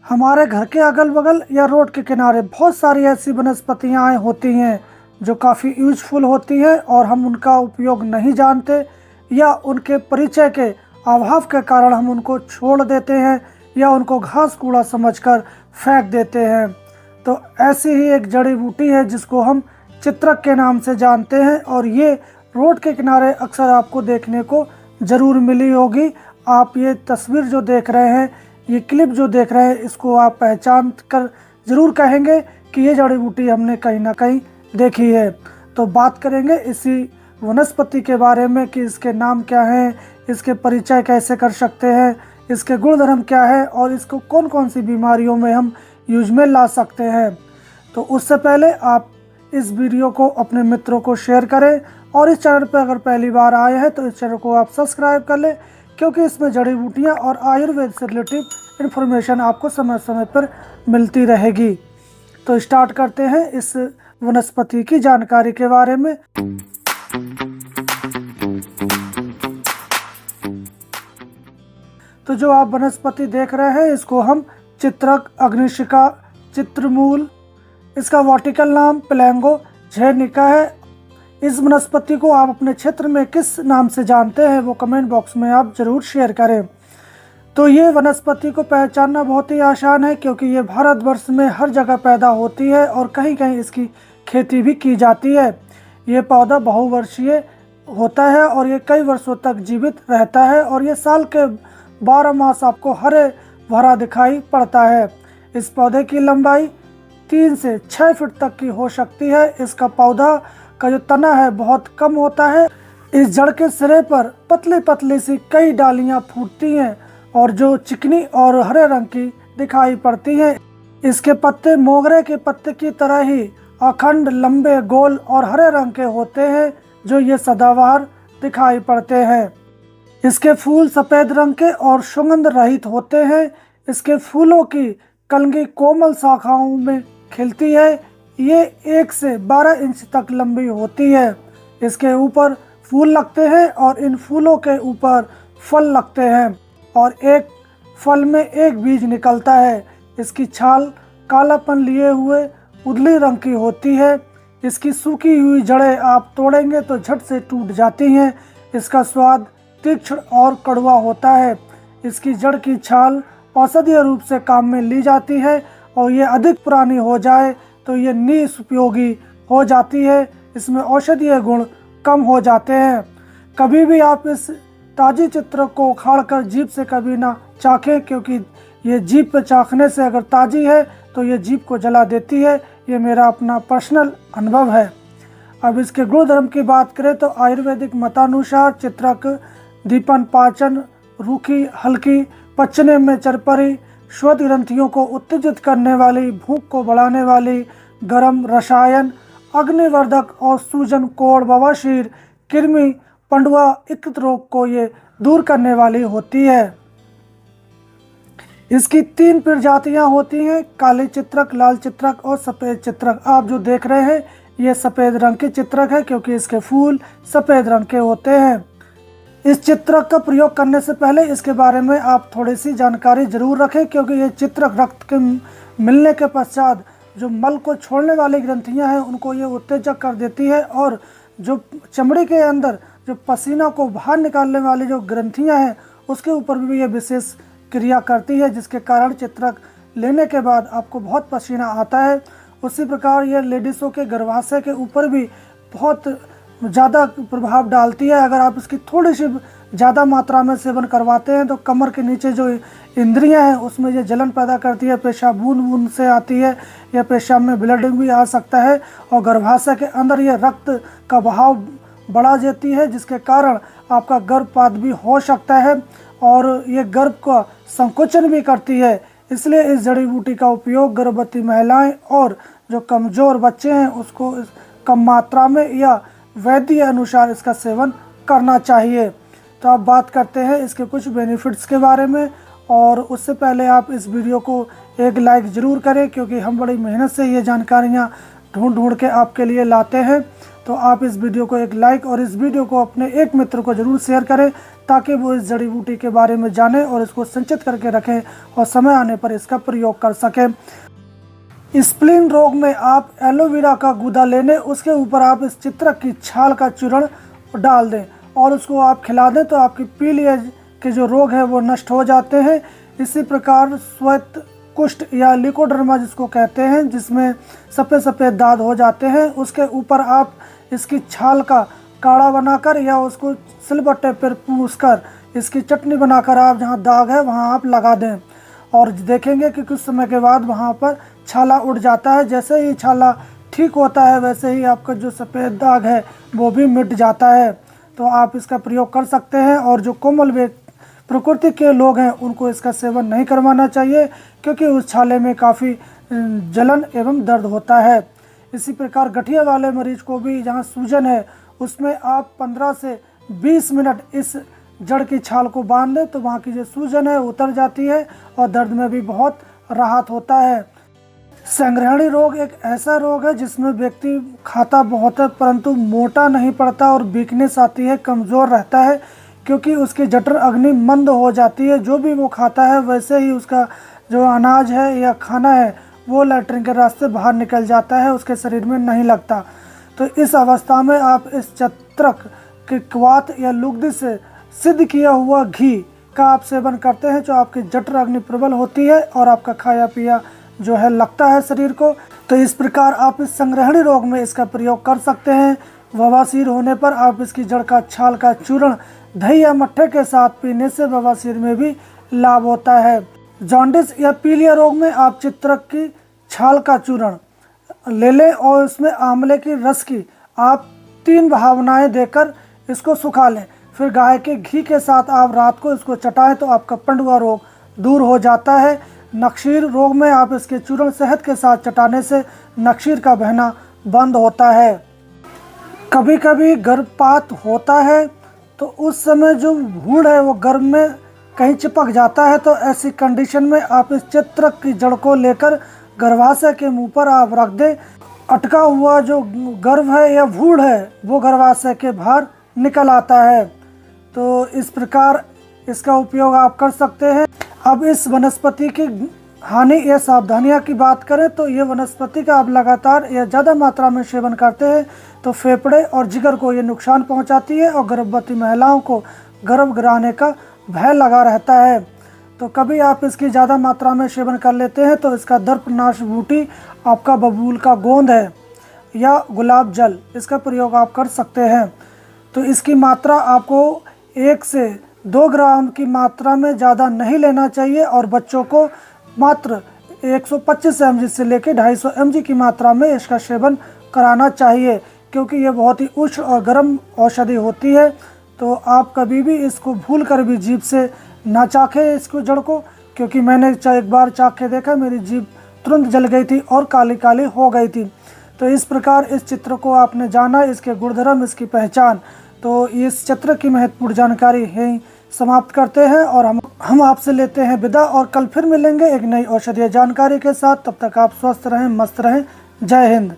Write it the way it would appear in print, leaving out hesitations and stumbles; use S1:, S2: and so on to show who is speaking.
S1: हमारे घर के अगल बगल या रोड के किनारे बहुत सारी ऐसी वनस्पतियाँ होती हैं जो काफ़ी यूजफुल होती हैं और हम उनका उपयोग नहीं जानते या उनके परिचय के अभाव के कारण हम उनको छोड़ देते हैं या उनको घास कूड़ा समझकर फेंक देते हैं। तो ऐसी ही एक जड़ी बूटी है जिसको हम चित्रक के नाम से जानते हैं और ये रोड के किनारे अक्सर आपको देखने को ज़रूर मिली होगी। आप ये तस्वीर जो देख रहे हैं, ये क्लिप जो देख रहे हैं, इसको आप पहचान कर ज़रूर कहेंगे कि ये जड़ी बूटी हमने कहीं ना कहीं देखी है। तो बात करेंगे इसी वनस्पति के बारे में कि इसके नाम क्या हैं, इसके परिचय कैसे कर सकते हैं, इसके गुणधर्म क्या है और इसको कौन कौन सी बीमारियों में हम यूज में ला सकते हैं। तो उससे पहले आप इस वीडियो को अपने मित्रों को शेयर करें और इस चैनल पर अगर पहली बार आए हैं तो इस चैनल को आप सब्सक्राइब कर लें, क्योंकि इसमें जड़ी बूटियाँ और आयुर्वेद से रिलेटिव इन्फॉर्मेशन आपको समय समय पर मिलती रहेगी। तो स्टार्ट करते हैं इस वनस्पति की जानकारी के बारे में। तो जो आप वनस्पति देख रहे हैं इसको हम चित्रक, अग्निशिखा, चित्रमूल, इसका वर्टिकल नाम प्लैंगो झेरनिका है। इस वनस्पति को आप अपने क्षेत्र में किस नाम से जानते हैं वो कमेंट बॉक्स में आप ज़रूर शेयर करें। तो ये वनस्पति को पहचानना बहुत ही आसान है, क्योंकि ये भारतवर्ष में हर जगह पैदा होती है और कहीं कहीं इसकी खेती भी की जाती है। ये पौधा बहुवर्षीय होता है और ये कई वर्षों तक जीवित रहता है और ये साल के 12 मास आपको हरे भरा दिखाई पड़ता है। इस पौधे की लंबाई 3 से 6 फीट तक की हो सकती है। इसका पौधा का जो तना है बहुत कम होता है। इस जड़ के सिरे पर पतली पतली सी कई डालियां फूटती हैं और जो चिकनी और हरे रंग की दिखाई पड़ती हैं। इसके पत्ते मोगरे के पत्ते की तरह ही अखंड, लंबे, गोल और हरे रंग के होते हैं, जो ये सदाबहार दिखाई पड़ते हैं। इसके फूल सफ़ेद रंग के और सुगंध रहित होते हैं। इसके फूलों की कलगी कोमल शाखाओं में खिलती है। ये 1 से 12 इंच तक लंबी होती है। इसके ऊपर फूल लगते हैं और इन फूलों के ऊपर फल लगते हैं और एक फल में एक बीज निकलता है। इसकी छाल कालापन लिए हुए उजली रंग की होती है। इसकी सूखी हुई जड़ें आप तोड़ेंगे तो झट से टूट जाती हैं। इसका स्वाद तीक्ष्ण और कड़वा होता है। इसकी जड़ की छाल औषधीय रूप से काम में ली जाती है और ये अधिक पुरानी हो जाए तो ये निरुपयोगी हो जाती है। इसमें औषधीय गुण कम हो जाते हैं। कभी भी आप इस ताजी चित्र को उखाड़कर जीभ से कभी ना चाखें, क्योंकि ये जीभ पे चाखने से अगर ताजी है तो ये जीभ को जला देती है। ये मेरा अपना पर्सनल अनुभव है। अब इसके गुणधर्म की बात करें तो आयुर्वेदिक मतानुसार चित्रक दीपन, पाचन, रूखी, हल्की, पचने में चरपरी, श्वेत ग्रंथियों को उत्तेजित करने वाली, भूख को बढ़ाने वाली, गर्म, रसायन, अग्निवर्धक और सूजन, कोढ़, बवासीर, कृमि, पंडुआ, इक्त रोग को ये दूर करने वाली होती है। इसकी 3 प्रजातियां होती हैं, काली चित्रक, लाल चित्रक और सफ़ेद चित्रक। आप जो देख रहे हैं ये सफ़ेद रंग की चित्रक है, क्योंकि इसके फूल सफ़ेद रंग के होते हैं। इस चित्रक का प्रयोग करने से पहले इसके बारे में आप थोड़ी सी जानकारी जरूर रखें, क्योंकि ये चित्रक रक्त के मिलने के पश्चात जो मल को छोड़ने वाली ग्रंथियां हैं उनको ये उत्तेजक कर देती है और जो चमड़ी के अंदर जो पसीना को बाहर निकालने वाली जो ग्रंथियां हैं उसके ऊपर भी ये विशेष क्रिया करती है, जिसके कारण चित्रक लेने के बाद आपको बहुत पसीना आता है। उसी प्रकार ये लेडीज़ों के गर्भाशय के ऊपर भी बहुत ज़्यादा प्रभाव डालती है। अगर आप इसकी थोड़ी सी ज़्यादा मात्रा में सेवन करवाते हैं तो कमर के नीचे जो इंद्रियां हैं उसमें ये जलन पैदा करती है, पेशाब बूंद बूंद से आती है या पेशाब में ब्लीडिंग भी आ सकता है और गर्भाशय के अंदर ये रक्त का बहाव बढ़ा देती है, जिसके कारण आपका गर्भपात भी हो सकता है और ये गर्भ का संकोचन भी करती है। इसलिए इस जड़ी बूटी का उपयोग गर्भवती महिलाएं और जो कमज़ोर बच्चे हैं उसको कम मात्रा में या वैद्य अनुसार इसका सेवन करना चाहिए। तो आप बात करते हैं इसके कुछ बेनिफिट्स के बारे में, और उससे पहले आप इस वीडियो को एक लाइक ज़रूर करें, क्योंकि हम बड़ी मेहनत से ये जानकारियाँ ढूंढ के आपके लिए लाते हैं। तो आप इस वीडियो को एक लाइक और इस वीडियो को अपने एक मित्र को ज़रूर शेयर करें, ताकि वो इस जड़ी बूटी के बारे में जाने और इसको संचित करके रखें और समय आने पर इसका प्रयोग कर सकें। स्प्लीन रोग में आप एलोवेरा का गूदा लेने उसके ऊपर आप इस चित्रक की छाल का चूर्ण डाल दें और उसको आप खिला दें तो आपकी पीलिया के जो रोग है वो नष्ट हो जाते हैं। इसी प्रकार श्वेत कुष्ठ या लिकोडर्मा जिसको कहते हैं, जिसमें सफ़ेद सफ़ेद दाग हो जाते हैं, उसके ऊपर आप इसकी छाल का काढ़ा बनाकर या उसको सिलबट्टे पर पूछकर इसकी चटनी बनाकर आप जहाँ दाग है वहाँ आप लगा दें और देखेंगे कि कुछ समय के बाद वहाँ पर छाला उड़ जाता है। जैसे ही छाला ठीक होता है वैसे ही आपका जो सफ़ेद दाग है वो भी मिट जाता है। तो आप इसका प्रयोग कर सकते हैं और जो कोमल प्रकृति के लोग हैं उनको इसका सेवन नहीं करवाना चाहिए क्योंकि उस छाले में काफ़ी जलन एवं दर्द होता है। इसी प्रकार गठिया वाले मरीज को भी जहाँ सूजन है उसमें आप 15 से 20 मिनट इस जड़ की छाल को बांध दें तो वहाँ की जो सूजन है उतर जाती है और दर्द में भी बहुत राहत होता है। संग्रहणी रोग एक ऐसा रोग है जिसमें व्यक्ति खाता बहुत है परंतु मोटा नहीं पड़ता और वीकनेस आती है, कमज़ोर रहता है क्योंकि उसकी जठर अग्नि मंद हो जाती है। जो भी वो खाता है वैसे ही उसका जो अनाज है या खाना है वो लैट्रिन के रास्ते बाहर निकल जाता है, उसके शरीर में नहीं लगता। तो इस अवस्था में आप इस चित्रक के क्वाथ या लुगदी से सिद्ध किया हुआ घी का आप सेवन करते हैं जो आपकी जठर अग्नि प्रबल होती है और आपका खाया पिया जो है लगता है शरीर को। तो इस प्रकार आप इस संग्रहणी रोग में इसका प्रयोग कर सकते हैं। बवासीर होने पर आप इसकी जड़ का छाल का चूर्ण दही या मट्ठे के साथ पीने से बवासीर में भी लाभ होता है। जॉन्डिस या पीलिया रोग में आप चित्रक की छाल का चूर्ण ले लें और उसमें आंवले की रस की आप 3 भावनाएं देकर इसको सुखा लें, फिर गाय के घी के साथ आप रात को इसको चटाएं तो आपका पंडुआ रोग दूर हो जाता है। नक्शीर रोग में आप इसके चूर्ण शहद के साथ चटाने से नक्शीर का बहना बंद होता है। कभी कभी गर्भपात होता है तो उस समय जो भूड़ है वो गर्भ में कहीं चिपक जाता है, तो ऐसी कंडीशन में आप इस चित्रक की जड़ को लेकर गर्भाशय के मुंह पर आप रख दें। अटका हुआ जो गर्भ है या भूड़ है वो गर्भाशय के बाहर निकल आता है। तो इस प्रकार इसका उपयोग आप कर सकते हैं। अब इस वनस्पति की हानि या सावधानियां की बात करें तो ये वनस्पति का आप लगातार या ज़्यादा मात्रा में सेवन करते हैं तो फेफड़े और जिगर को ये नुकसान पहुंचाती है और गर्भवती महिलाओं को गर्भ गिराने का भय लगा रहता है। तो कभी आप इसकी ज़्यादा मात्रा में सेवन कर लेते हैं तो इसका दर्पनाश बूटी, आपका बबूल का गोंद है या गुलाब जल, इसका प्रयोग आप कर सकते हैं। तो इसकी मात्रा आपको 1 से 2 ग्राम की मात्रा में ज़्यादा नहीं लेना चाहिए और बच्चों को मात्र 125 mg से लेकर 250 mg की मात्रा में इसका सेवन कराना चाहिए क्योंकि ये बहुत ही उष्ण और गर्म औषधि होती है। तो आप कभी भी इसको भूल कर भी जीभ से ना चाखें इसको जड़ को, क्योंकि मैंने एक बार चाख के देखा मेरी जीभ तुरंत जल गई थी और काली काली हो गई थी। तो इस प्रकार इस चित्र को आपने जाना, इसके गुणधर्म, इसकी पहचान। तो इस चित्र की महत्वपूर्ण जानकारी यहीं समाप्त करते हैं और हम आपसे लेते हैं विदा और कल फिर मिलेंगे एक नई औषधीय जानकारी के साथ। तब तक आप स्वस्थ रहें, मस्त रहें। जय हिंद।